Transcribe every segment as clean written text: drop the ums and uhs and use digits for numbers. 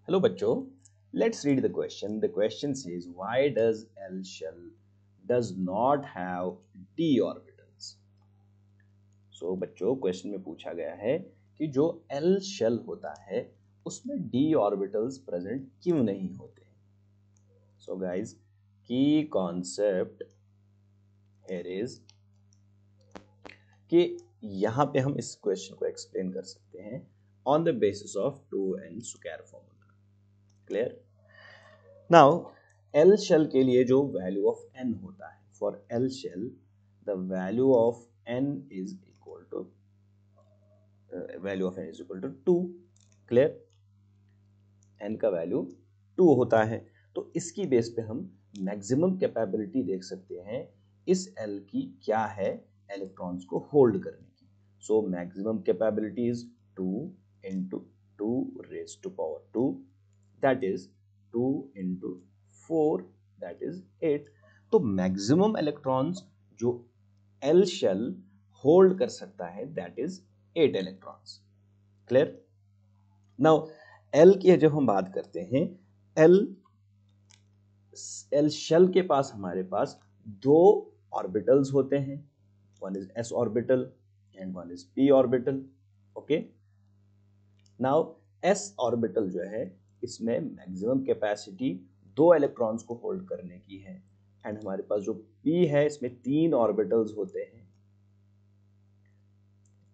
Hello बच्चों, let's read the question. The question says why does L shell does not have d orbitals? So बच्चों question में पूछा गया है कि जो L shell होता है उसमें d orbitals प्रेजेंट क्यों नहीं होते? So guys, key concept here is कि यहाँ पे हम इस क्वेश्चन को एक्सप्लेन कर सकते हैं on the basis of 2n square formula. Clear? Now L shell के लिए जो वैल्यू ऑफ n होता है, for L shell the value of n is equal to two. Clear? n का वैल्यू 2 होता है, तो इसकी बेस पे हम मैक्सिमम कैपेबिलिटी देख सकते हैं इस l की क्या है इलेक्ट्रॉन्स को होल्ड करने की. So maximum capability is 2 into 2 raise to power 2, that is 2 into 4, that is 8. तो मैक्सिमम इलेक्ट्रॉन्स जो एल शेल होल्ड कर सकता है that is 8 electrons. Clear? Now L की जब हम बात करते हैं, एल एल शेल के पास हमारे पास दो ऑर्बिटल्स होते हैं, one is S orbital and one is P orbital. Okay, now S orbital जो है इसमें मैक्सिमम कैपेसिटी दो इलेक्ट्रॉन्स को होल्ड करने की है, एंड हमारे पास जो पी है इसमें तीन ऑर्बिटल्स होते हैं,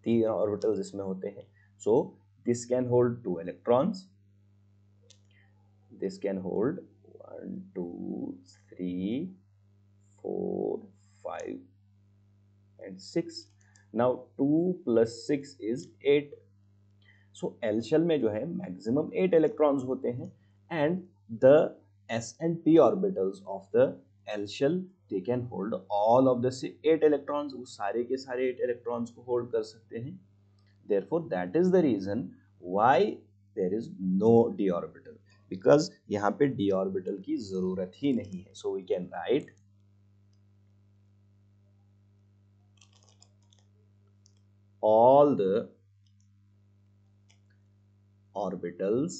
तीन ऑर्बिटल्स इसमें होते हैं. So this can hold two electrons, this can hold 1 2 3 4 5 and 6. now 2 plus 6 is 8. so L shell में जो है maximum 8 electrons होते हैं, and the s and p orbitals of the L shell they can hold all of the 8 electrons. वो सारे के सारे 8 electrons को hold कर सकते हैं. therefore that is the reason why there is no d orbital, because यहाँ पे d orbital की जरूरत ही नहीं है. so we can write all the orbitals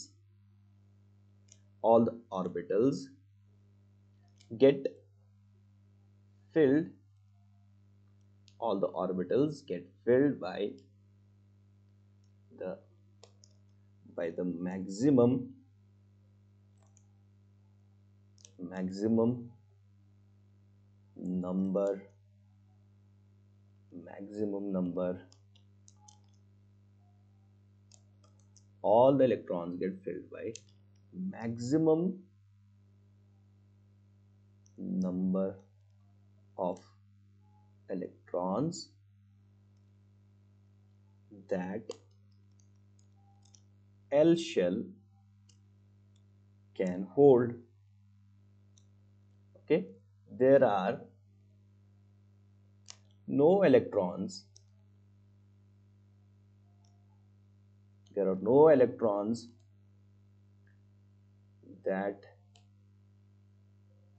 get filled, all the orbitals get filled the the maximum number all the electrons get filled by maximum number of electrons that L shell can hold. Okay, there are no electrons that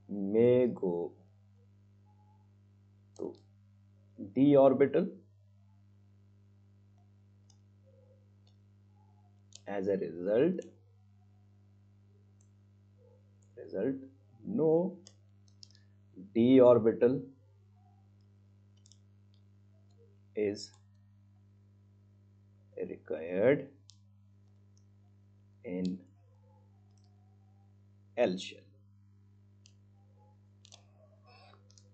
may go to d orbital. as a result no d orbital is required in L shell.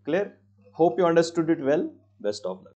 Clear? Hope you understood it well. Best of luck.